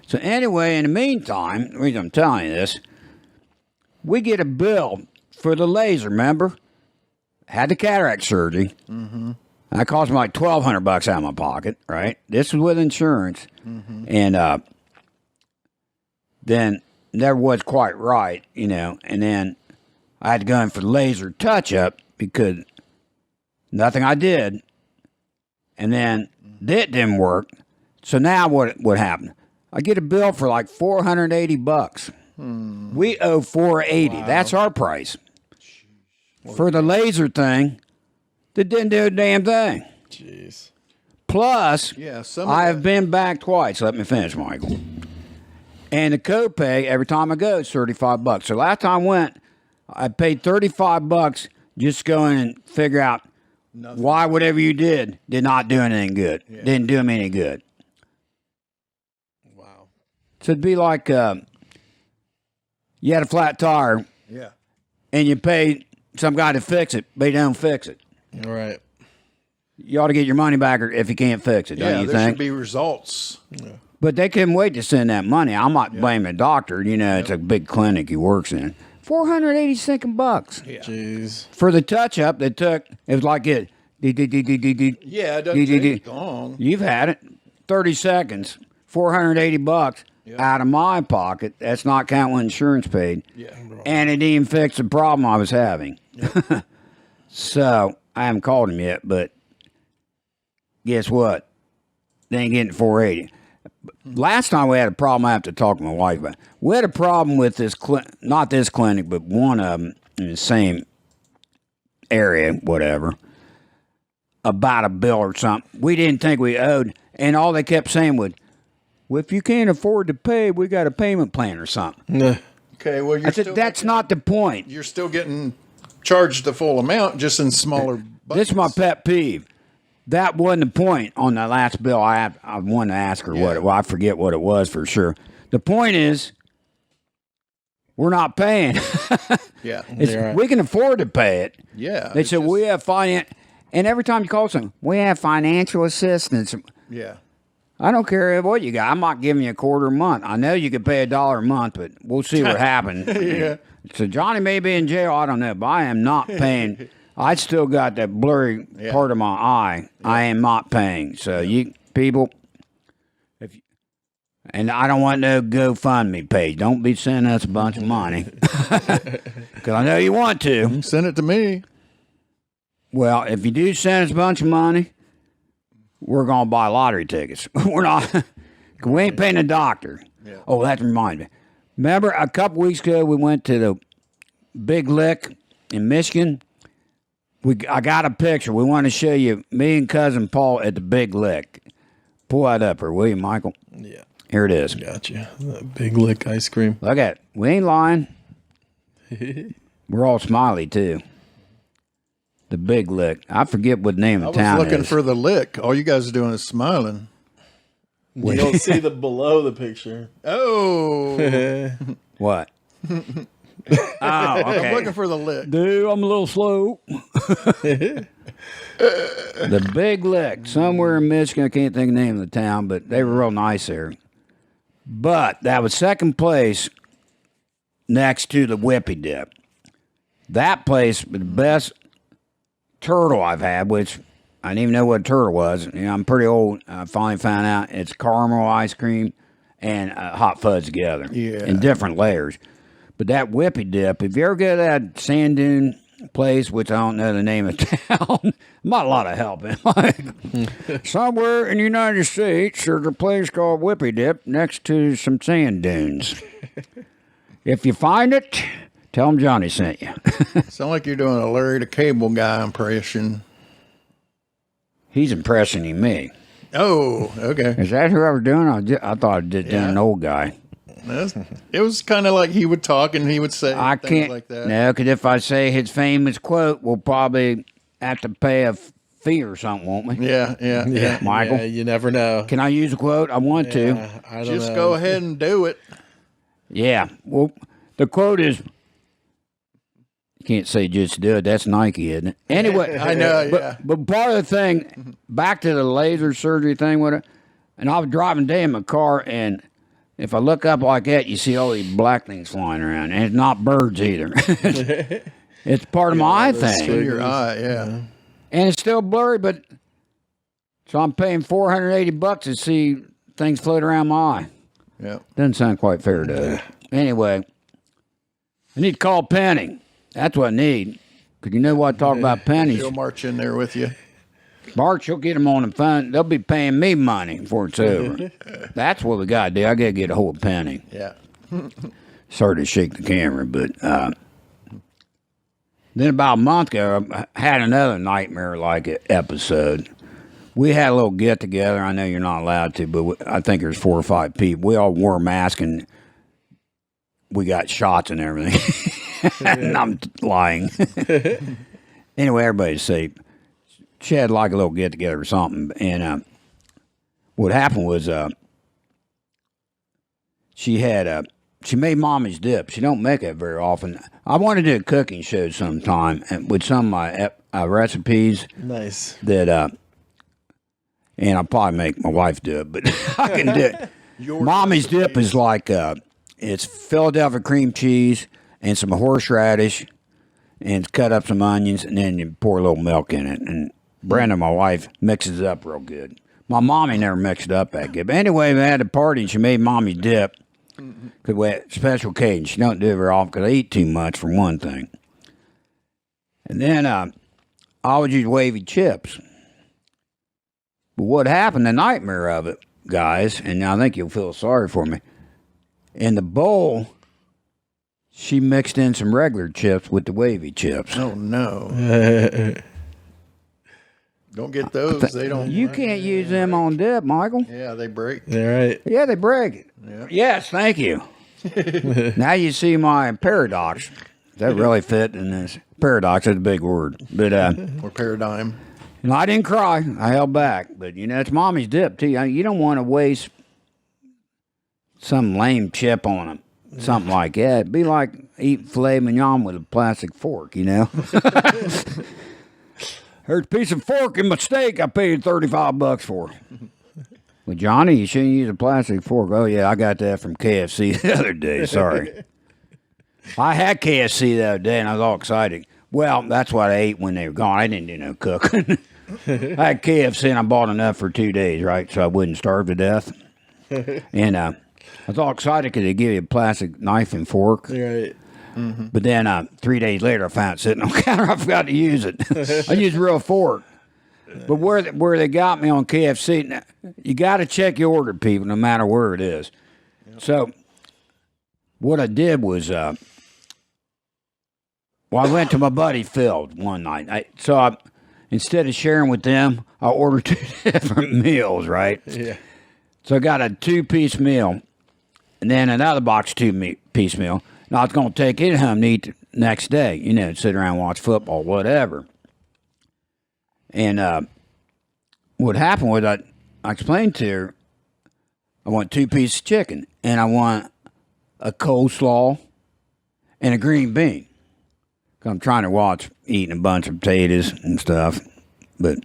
So anyway, in the meantime, the reason I'm telling you this, we get a bill for the laser, remember? Had the cataract surgery. That cost me like $1,200 out of my pocket, right? This was with insurance. And then never was quite right, and then I had to go in for the laser touch-up because nothing I did, and then that didn't work. So now what happened? I get a bill for like $480. We owe $480. Wow. That's our price. For the laser thing, that didn't do a damn thing. Jeez. Plus, Yeah, some I of have that- been back twice. Let me finish, Michael. And the copay every time I go is $35. So last time I went, I paid $35 just to go in and figure out why whatever you did not do anything good. Didn't do them any good. Wow. So it'd be like you had a flat tire Yeah. and you paid some guy to fix it, but he don't fix it. All right. You ought to get your money back if you can't fix it, don't Yeah, you there think? should be results. But they couldn't wait to send that money. I'm not blaming the doctor. It's a big clinic he works in. $480 Yeah. Jeez. for the touch up. It was like it. Yeah, it doesn't take long. You've had it 30 seconds. $480 out of my pocket. That's not counting what insurance paid. Yeah. And it didn't even fix the problem I was having. So I haven't called him yet, but guess what? They ain't getting 480. Last time we had a problem, I have to talk to my wife about. We had a problem with this, not this clinic, but one of them in the same area, whatever, about a bill or something. We didn't think we owed, and all they kept saying was, well, if you can't afford to pay, we got a payment plan or something. Nah. Okay, well, I said, that's not the point. you're still getting charged the full amount, just in smaller buckets. This is my pet peeve. that wasn't the point on the last bill. I wanted to ask her what. Well, I forget what it was for sure. The point is, we're not paying. Yeah. Right. We can afford to pay it. Yeah. They said we have finance, and every time you call something, we have financial assistance. Yeah. I don't care what you got. I'm not giving you a quarter a month. I know you could pay $1 a month, but we'll see what happens. Yeah. So Johnny may be in jail. I don't know, but I am not paying. I still got that blurry part of my eye. Yeah. I am not paying. So you people, and I don't want no GoFundMe page. Don't be sending us a bunch of money because I know you want to. Send it to me. Well, if you do send us a bunch of money, we're gonna buy lottery tickets. We're not. We ain't paying a doctor. Yeah. Oh, that reminds me. Remember a couple weeks ago we went to the Big Lick in Michigan. I got a picture. We want to show you me and cousin Paul at the Big Lick. Pull that up here, will you, Michael? Yeah. Here it is. Gotcha. That Big Lick ice cream. Look at it. We ain't lying. We're all smiley too. The Big Lick. I forget what name of town I was looking is. for the lick. All you guys are doing is smiling. You don't see the below the picture. Oh. What? Oh, okay. I'm looking for the lick. Dude, I'm a little slow. The Big Lick, somewhere in Michigan. I can't think of the name of the town, but they were real nice there. But that was second place next to the Whippy Dip. That place was the best turtle I've had, which I didn't even know what a turtle was. You know, I'm pretty old. I finally found out it's caramel ice cream and hot fudge together in different layers. But that Whippy Dip, if you ever go to that sand dune place, which I don't know the name of town, not a lot of help in. Somewhere in the United States, there's a place called Whippy Dip next to some sand dunes. If you find it, tell them Johnny sent you. Sound like you're doing a Larry the Cable Guy impression. He's impressioning me. Oh, okay. Is that who I was doing? I thought I did an old guy. It was kind of like he would talk and he would say things like that. No, because if I say his famous quote, we'll probably have to pay a fee or something, won't we? Yeah. Michael? Yeah, you never know. Can I use a quote? I want to. I don't Just know. go ahead and do it. Yeah. Well, the quote is, you can't say just do it. That's Nike, isn't it? Anyway. I know, yeah. But part of the thing, back to the laser surgery thing with it, and I was driving today in my car, and if I look up like that, you see all these black things flying around. And it's not birds either. It's part of my eye thing. In your eye, yeah. And it's still blurry, but so I'm paying $480 to see things float around my eye. Yeah. Doesn't sound quite fair, does it? Anyway, I need to call Penny. That's what I need. Because you know what I talk about pennies. She'll march in there with you. March, you'll get them on the phone. They'll be paying me money before it's over. That's what we got to do. I got to get a hold of Penny. Yeah. Sorry to shake the camera, but then about a month ago, I had another nightmare-like episode. We had a little get-together. I know you're not allowed to, but I think there's 4 or 5 people. We all wore masks, and we got shots and everything. And I'm lying. Anyway, everybody's safe. She had like a little get together or something, and what happened was she made Mommy's dip. She don't make it very often. I want to do a cooking show sometime with some of my recipes. Nice. That and I'll probably make my wife do it, but I can do it. Mommy's dip is like it's Philadelphia cream cheese and some horseradish, and cut up some onions, and then you pour a little milk in it. And Brenda, my wife, mixes it up real good. My mommy never mixed it up that good. But anyway, we had a party, and she made Mommy dip. Because we had special occasion. She don't do it very often because I eat too much, for one thing. And then I always use wavy chips. But what happened, the nightmare of it, guys, and I think you'll feel sorry for me, in the bowl, she mixed in some regular chips with the wavy chips. Oh, no. Don't get those. They don't. You can't use them on dip, Michael. Yeah, they break. All right. Yeah, they break it. Yeah. Yes, thank you. Now you see my paradox. That really fit in this. Paradox is a big word. But Or paradigm. And I didn't cry. I held back. But, it's mommy's dip, too. You don't want to waste some lame chip on them. Something like that. It'd be like eating filet mignon with a plastic fork, Here's a piece of fork in my steak I paid $35 for. Well, Johnny, you shouldn't use a plastic fork. Oh, yeah, I got that from KFC the other day. Sorry. I had KFC the other day, and I was all excited. Well, that's what I ate when they were gone. I didn't do no cooking. I had KFC, and I bought enough for 2 days, right, so I wouldn't starve to death. And I was all excited because they give you a plastic knife and fork. Right. Mm-hmm. But then 3 days later, I found it sitting on the counter. I forgot to use it. I used a real fork. But where they got me on KFC, you got to check your order, people, no matter where it is. Yep. So what I did was, I went to my buddy Phil one night. Instead of sharing with them, I ordered 2 different meals, right? Yeah. So I got a 2-piece meal, and then another box 2-piece meal. Now I was going to take it home to eat the next day, sit around and watch football, whatever. And what happened was I explained to her, I want 2 pieces of chicken, and I want a coleslaw and a green bean. Cause I'm trying to watch eating a bunch of potatoes and stuff, but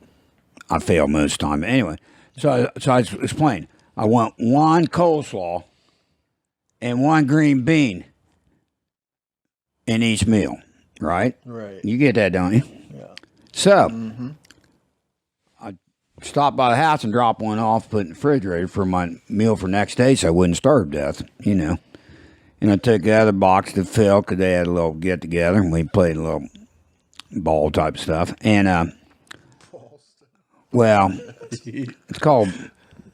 I fail most of the time. Anyway, so I explained, I want 1 coleslaw and 1 green bean in each meal, right? Right. You get that, don't you? Yeah. So, I stopped by the house and dropped 1 off, put in the refrigerator for my meal for next day so I wouldn't starve to death, And I took the other box to Phil because they had a little get-together, and we played a little ball type stuff. And, well, it's called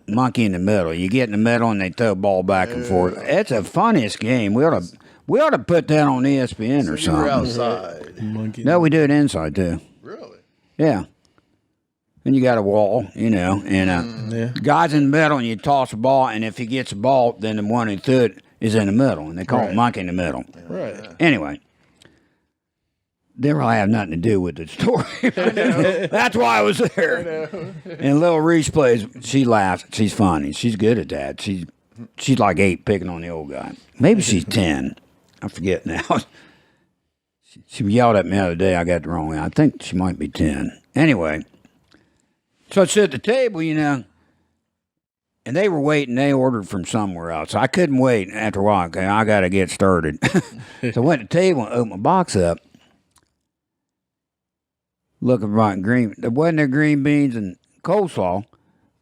monkey in the middle. You get in the middle, and they throw a ball back and forth. It's the funniest game. We ought to put that on ESPN or something. You were outside. Monkey. No, we do it inside, too. Really? Yeah. And you got a wall, and guys in the middle, and you toss a ball, and if he gets a ball, then the one who threw it is in the middle, and they call it monkey in the middle. Right. Anyway, didn't really have nothing to do with the story. That's why I was there. And little Reese plays. She laughs. She's funny. She's good at that. She's like 8 picking on the old guy. Maybe she's 10. I forget now. She yelled at me the other day. I got the wrong one. I think she might be 10. Anyway, so I sit at the table, and they were waiting. They ordered from somewhere else. I couldn't wait after a while. Okay, I got to get started. So I went to the table and opened my box up. Looking right green. There wasn't no green beans and coleslaw.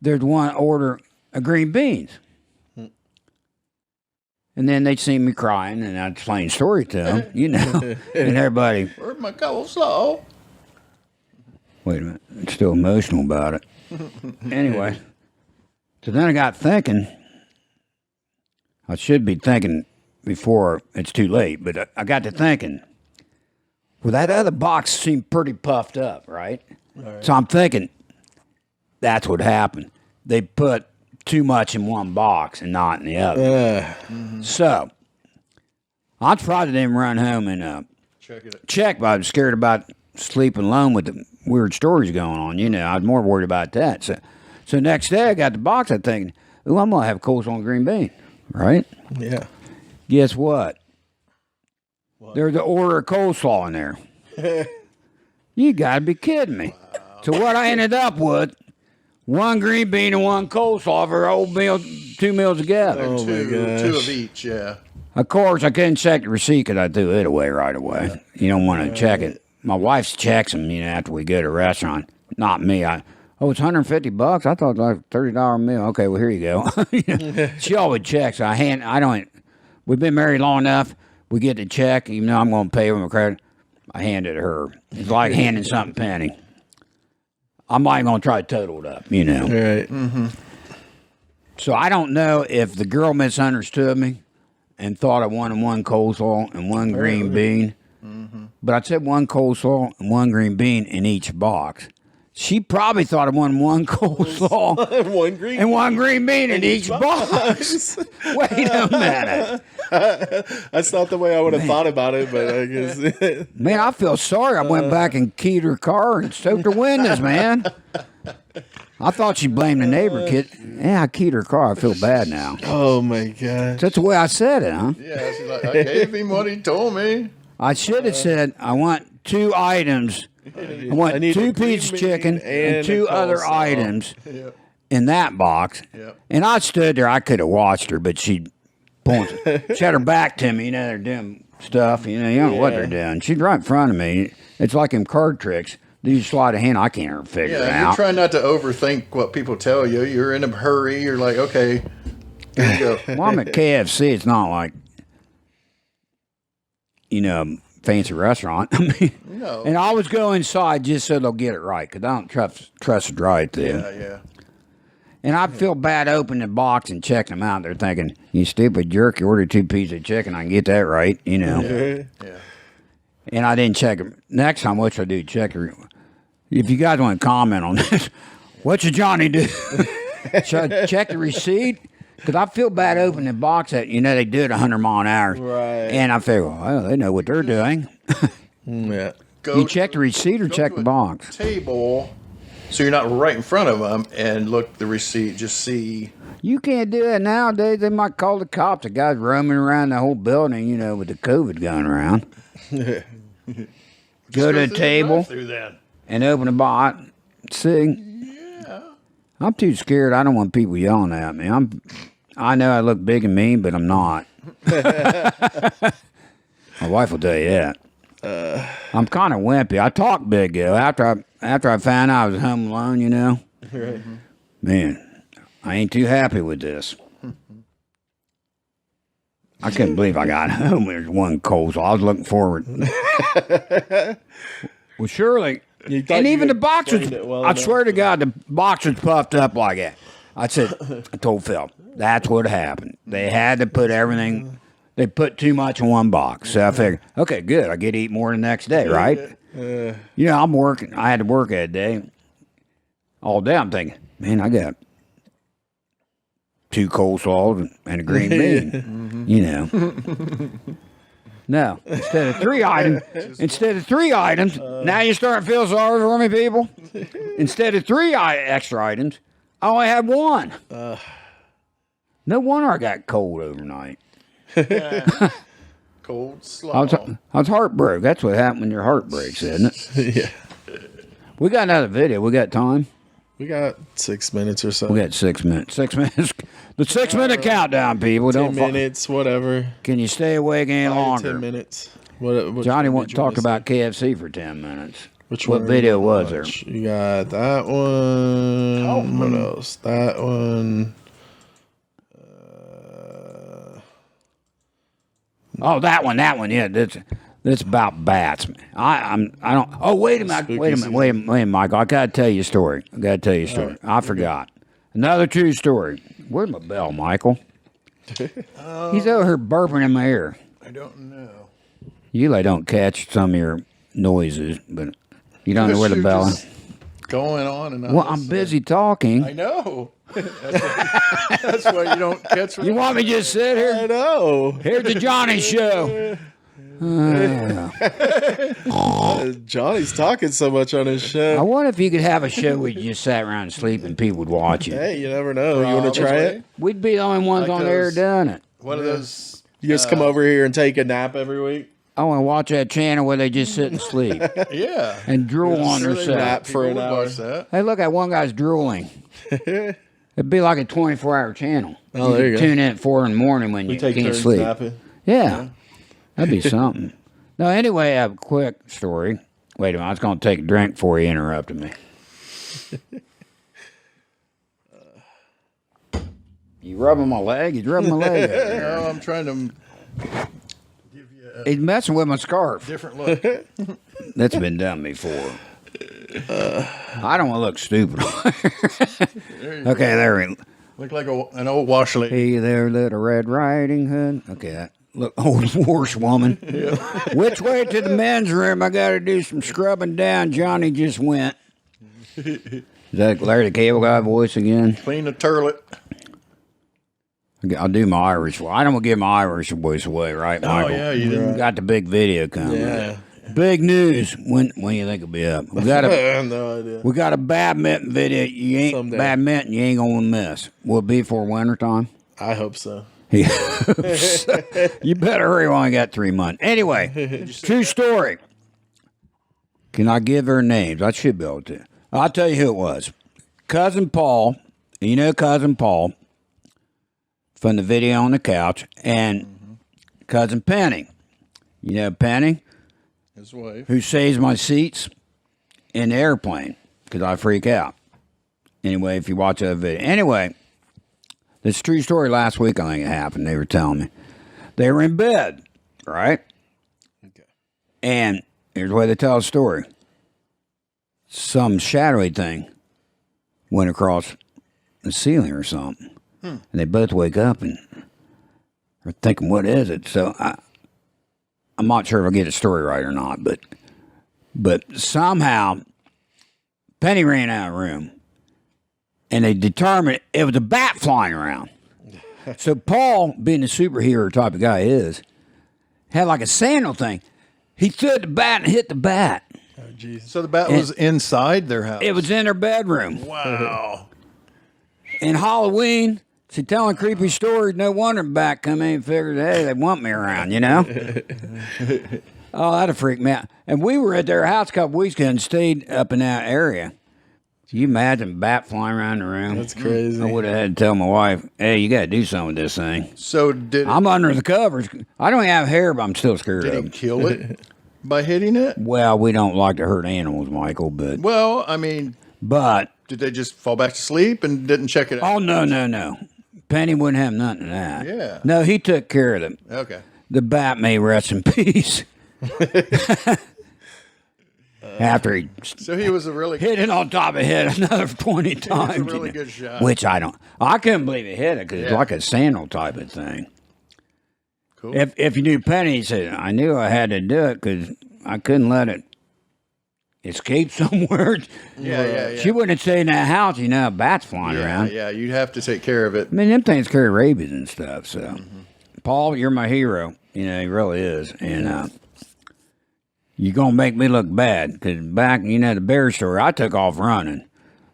There's one order of green beans. And then they'd see me crying, and I'd explain the story to them, and everybody. Where's my coleslaw? Wait a minute. I'm still emotional about it. Anyway. So then I got thinking. I should be thinking before it's too late, but I got to thinking. Well, that other box seemed pretty puffed up, right? So I'm thinking that's what happened. They put too much in one box and not in the other. So I'm surprised I didn't run home and check, but I was scared about sleeping alone with the weird stories going on. I was more worried about that. So next day I got the box. I'm thinking, ooh, I'm gonna have coleslaw and green bean, right? Yeah. Guess what? There's an order of coleslaw in there. You gotta be kidding me. Wow. So what I ended up with, 1 green bean and 1 coleslaw for old meal, 2 meals together. Oh my gosh. 2 of each, yeah. Of course, I couldn't check the receipt because I threw it away right away. You don't want to check it. My wife checks them, after we go to a restaurant. Not me. It's $150. I thought it was like a $30 meal. Okay, well, here you go. She always checks. We've been married long enough. We get the check, even though I'm going to pay with my credit. I hand it to her. It's like handing something penny. I'm not even going to try to total it up, Right. Mm-hmm. So I don't know if the girl misunderstood me and thought I wanted 1 coleslaw and 1 green bean. Mm-hmm. But I said 1 coleslaw and 1 green bean in each box. She probably thought I won one coleslaw One green and one green bean in each box. Wait a minute. That's not the way I would have thought about it, but I guess. Man, I feel sorry. I went back and keyed her car and soaked her windows, man. I thought she blamed the neighbor kid. Yeah, I keyed her car. I feel bad now. Oh my god. That's the way I said it, huh? Yeah, she's like, I gave him what he told me. I should have said, I want 2 items. I want need 2 a green pieces bean chicken and and 2 a other coleslaw. items Yep. in that box. Yep. And I stood there. I could have watched her, but she had her back to me. You know, they're doing stuff. You don't know what they're doing. She's right in front of me. It's like them card tricks. You slide a hand, I can't ever figure it Yeah, you're out. trying not to overthink what people tell you. You're in a hurry. You're like, okay, here you go. Well, I'm at KFC. It's not like, a fancy restaurant. I mean, No. and I always go inside just so they'll get it right because I don't trust it right there. Yeah, yeah. And I feel bad opening the box and checking them out. They're thinking, you stupid jerk, you ordered 2 pieces of chicken. I can get that right, Yeah. And I didn't check them. Next time, what should I do? Check her. If you guys want to comment on this, what should Johnny do? Should I check the receipt? Because I feel bad opening the box that, they do it 100 mile an hour. Right. And I figure, well, they know what they're doing. Yeah. Go You check the receipt or go check to the a box? Table, so you're not right in front of them and look the receipt. Just see. You can't do that nowadays. They might call the cops. The guy's roaming around the whole building, with the COVID going around. Go to the table Through that. and open the box. See? Yeah. I'm too scared. I don't want people yelling at me. I know I look big and mean, but I'm not. My wife will tell you that. I'm kind of wimpy. I talk big though. After I found out I was home alone, Right. man, I ain't too happy with this. I couldn't believe I got home. There's one coleslaw. I was looking forward. Well, surely. You thought And you even the box was, explained it well I enough. swear to God, the box was puffed up like that. I told Phil, that's what happened. They had to put everything, they put too much in one box. So I figured, okay, good. I get to eat more the next day, right? I'm working. I had to work that day. All day I'm thinking, man, I got 2 coleslaws and a green bean, No, instead of 3 items, now you're starting to feel sorry for me, people. Instead of 3 extra items, I only had 1. No wonder I got cold overnight. Cold slaw. I was heartbroken. That's what happened when your heart breaks, isn't it? Yeah. We got another video. We got time? We got 6 minutes or so. We got 6 minutes. 6 minutes. The 6-minute countdown, people. 10 Don't minutes, whatever. Can you stay awake any 10 longer? minutes. What Johnny one won't did you talk miss? about KFC for 10 minutes. Which What one video did you was there? watch? You got that one. What else? That one. Oh, that one. Yeah, that's about bats. I don't. Oh, wait a minute, Michael. I gotta tell you a story. I forgot another true story. Where's my bell, Michael? He's over here burping in my ear. I don't know. Usually I don't catch some of your noises, but you don't know where the You're bell just is. Going on and on. Well, I'm busy talking. I know. That's why you don't catch. You want me to just sit I here? know. Here's the Johnny Show. Johnny's talking so much on his I show. wonder if you could have a show where you just sat around and sleep and people would watch it. Hey, you never know. You want to try it? We'd be the only ones Like on there those- doing it. One of those. You just come over here and take a nap every week? I want to watch that channel where they just sit and sleep Yeah. and drool on Sure they themselves. nap for People an would hour. watch that. Hey, look, that one guy's drooling. It'd be like a 24-hour channel. Oh, there you could go. Tune in at 4 in the morning when We you take can't turns sleep. napping. Yeah, that'd be something. No, anyway, I have a quick story. Wait a minute, I was going to take a drink before he interrupted me. You rubbing my leg? He's rubbing my leg. over here. No, I'm trying to give you a He's messing with my scarf. different look. That's been done before. I don't want to look stupid. Okay, there we Look like an old wash lady. Hey there, little Red Riding Hood. Okay, that look, old horse woman. Which way to the men's room? I got to do some scrubbing down. Johnny just went. Is that Larry the Cable Guy voice again? Clean the turlet. I'll do my Irish. Well, I don't want to give my Irish voice away, right, Michael? Oh, yeah, you didn't. Got the big video coming. Yeah. Big news. When do you think it'll be up? We got a No idea. we got a badminton video. You ain't Someday. badminton. You ain't gonna miss. Will it be for winter time? I hope so. You better hurry. We only got 3 months. Anyway, true story. Can I give her names? I should be able to. I'll tell you who it was. Cousin Paul. You know Cousin Paul from the video on the couch, and Cousin Penny. You know Penny, His wife. who saves my seats in the airplane because I freak out. Anyway, if you watch that video. Anyway, this true story last week, I think it happened. They were telling me. They were in bed, right? Okay. And here's the way they tell the story. Some shadowy thing went across the ceiling or something. And they both wake up and are thinking, what is it? So I'm not sure if I get the story right or not, but somehow Penny ran out of the room and they determined it was a bat flying around. So Paul, being the superhero type of guy he is, had like a sandal thing. He threw the bat and hit the bat. Oh, Jesus. So the bat was inside their house. It was in their bedroom. Wow. And Halloween, she telling creepy stories. No wonder the bat come in and figured, hey, they want me around, you know? Oh, that'd freak me out. And we were at their house a couple weeks ago and stayed up in that area. Can you imagine a bat flying around the room? That's crazy. I would have had to tell my wife, hey, you got to do something with this thing. So did I'm under the covers. I don't have hair, but I'm still scared of he them. kill it by hitting it? Well, we don't like to hurt animals, Michael, Well, I mean, but did they just fall back to sleep and didn't check it out? oh, no. Penny wouldn't have nothing of that. Yeah. No, he took care of them. Okay. The bat may rest in peace. After he So he was a really hit it on top of his head another 20 times. really you know, good shot. Which I couldn't believe it hit it because it's Yeah. like a sandal type of thing. cool. If you knew Penny, he said, I knew I had to do it because I couldn't let it escape somewhere. yeah. She wouldn't have stayed in that house, you know, bats flying around. Yeah, you'd have to take care of it. I mean, them things carry rabies and stuff. So, Paul, you're my hero. You know, he really is. And you're going to make me look bad because back, you know, the bear story, I took off running.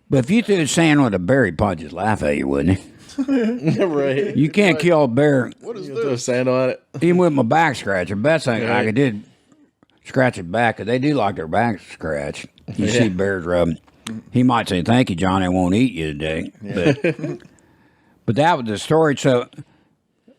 But if you threw sand with a bear, he'd probably just laugh at you, wouldn't he? Right. You can't kill a bear What is You throw this? sand on it. even with my back scratcher. Best thing I Right. could did scratch it back because they do like their back scratched. You see bears rubbing. He might say, thank you, John, I won't eat you today. But that was the story. So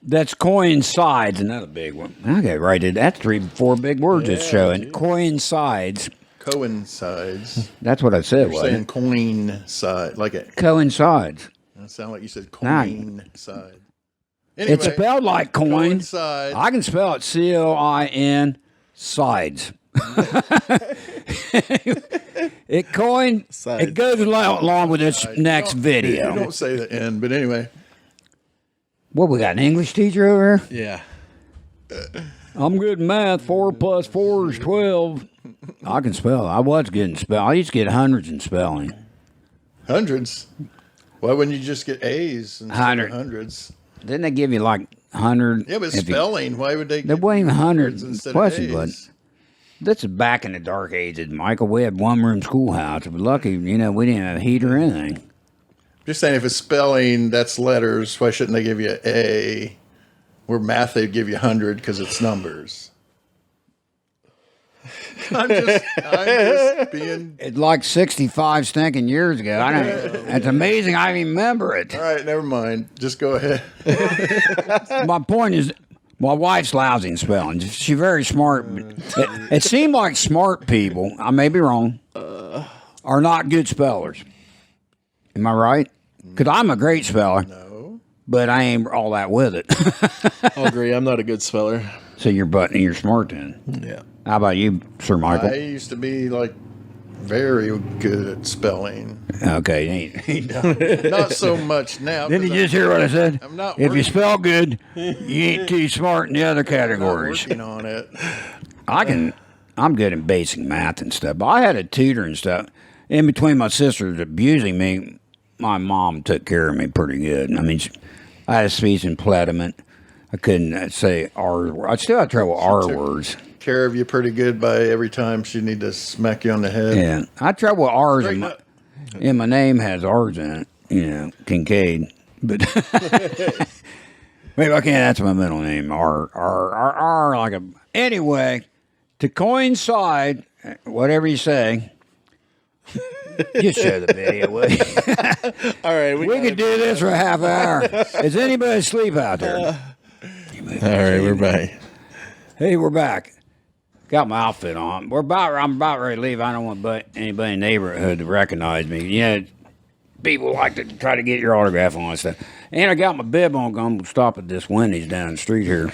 that's coincides, another big one. Okay, right. That's 4 big words it's showing. Coincides. Coincides. That's what I said, You're wasn't saying coincide, like it. Coincides. It sounded like you said Nah. coincide. Anyway, It's spelled like coin. coincide. I can spell it COIN sides. It Sides. goes along with this next You video. don't say the end, but anyway. What, we got an English teacher over here? Yeah. I'm good in math. 4 plus 4 is 12. I can spell. I was good in spell. I used to get hundreds in spelling. Hundreds. Why wouldn't you just get A's instead Hundred. of hundreds? Didn't they give you like 100? Yeah, but if you- spelling, why would they There give wasn't even hundreds 100 instead questions, of but A's? this is back in the dark ages, Michael. We had one-room schoolhouse. We're lucky, you know, we didn't have heat or anything. Just saying, if it's spelling, that's letters. Why shouldn't they give you an A? Where math, they'd give you 100 because it's numbers. I'm just being. It's like 65 stinking years ago. I don't. It's amazing. I remember it. All right, never mind. Just go ahead. My point is, my wife's lousy in spelling. She's very smart. But it seemed like smart people, I may be wrong, are not good spellers. Am I right? Because I'm a great speller, No. but I ain't all that with it. I'll agree. I'm not a good speller. So you're smart then. Yeah. How about you, Sir Michael? I used to be like very good at spelling. Okay, ain't. Not so much now. Didn't you 'cause just hear what I said? I'm not If you working- spell good, you ain't too smart in the other I'm not categories. working on it. I'm good in basic math and stuff. But I had a tutor and stuff. in between my sisters abusing me, my mom took care of me pretty good. I mean, I had a speech impediment. I couldn't say R. I still had trouble with R words. Care of you pretty good by every time she need to smack you on the head. Yeah, I had trouble with R's. Straighten up. And my name has R's in it. You know, Kinkade. But maybe I can't. That's my middle name. R. Like a. Anyway, to coincide, whatever you say. You show the video, will you? All right, We could do this for a half hour. Is anybody asleep out there? All right, we're back. Hey, we're back. Got my outfit on. I'm about ready to leave. I don't want anybody in the neighborhood to recognize me. You know, people like to try to get your autograph on and stuff. And I got my bib on. I'm going to stop at this Wendy's down the street here.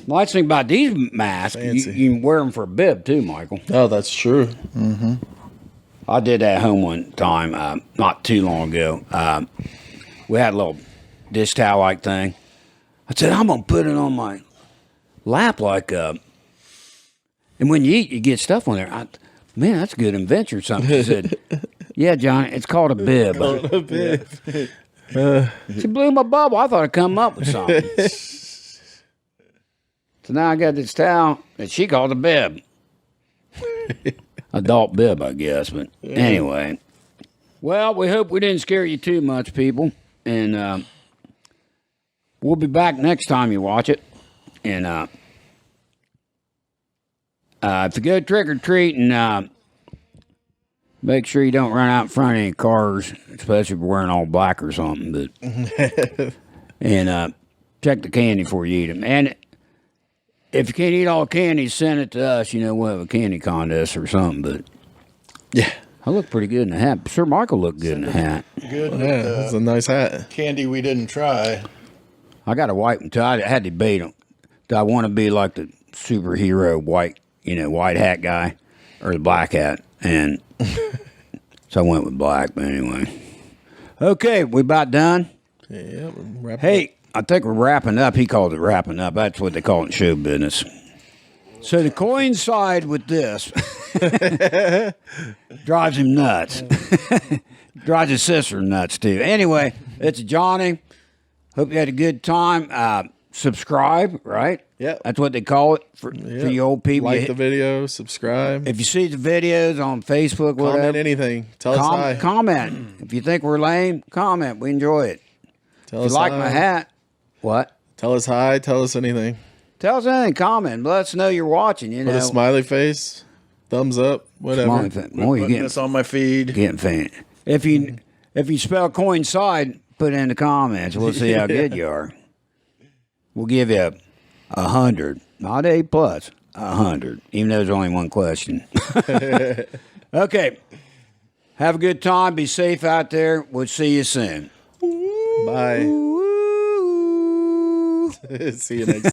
Nice thing about these masks, you can wear them for a bib too, Michael. Oh, that's true. Mm-hmm. I did that at home one time, not too long ago. We had a little dish towel like thing. I said, I'm going to put it on my lap like and when you eat, you get stuff on there. Man, that's a good invention or something. She said, yeah, John, it's called a bib. A bib. She blew my bubble. I thought I'd come up with something. So now I got this towel that she called a bib. Adult bib, I guess. But anyway. Well, we hope we didn't scare you too much, people. And we'll be back next time you watch it. And if you go trick-or-treating, make sure you don't run out in front of any cars, especially if you're wearing all black or something. But and check the candy before you eat them. And if you can't eat all the candy, send it to us. You know, we'll have a candy contest or something. But Yeah. I look pretty good in the hat. Sir Michael looked good in the hat. Good. Yeah, that's a nice hat. Candy we didn't try. I got a white one, too. I had to debate him. Do I want to be like the superhero white hat guy or the black hat? And so I went with black, but anyway. Okay, we about done? Yeah. Hey, I think we're wrapping up. He called it wrapping up. That's what they call it in show business. So to coincide with this, drives him nuts. Drives his sister nuts, too. Anyway, it's Johnny. Hope you had a good time. Subscribe, right? Yep. That's what they call it for you old people. Like the video, subscribe. If you see the videos on Facebook, Comment whatever, anything. Tell us hi. comment. If you think we're lame, comment. We enjoy it. Tell If us you like hi. my hat, what? Tell us hi. Tell us anything. Tell us anything. Comment. Let us know you're watching. You Put know, a smiley face, thumbs up, whatever. Smiley face. Boy, you're Putting getting this on my feed. faint. If you spell coincide, put it in the comments. We'll see how good you are. We'll give you 100, not A plus, 100. Even though there's only one question. Okay. Have a good time. Be safe out there. We'll see you soon. Bye. See you next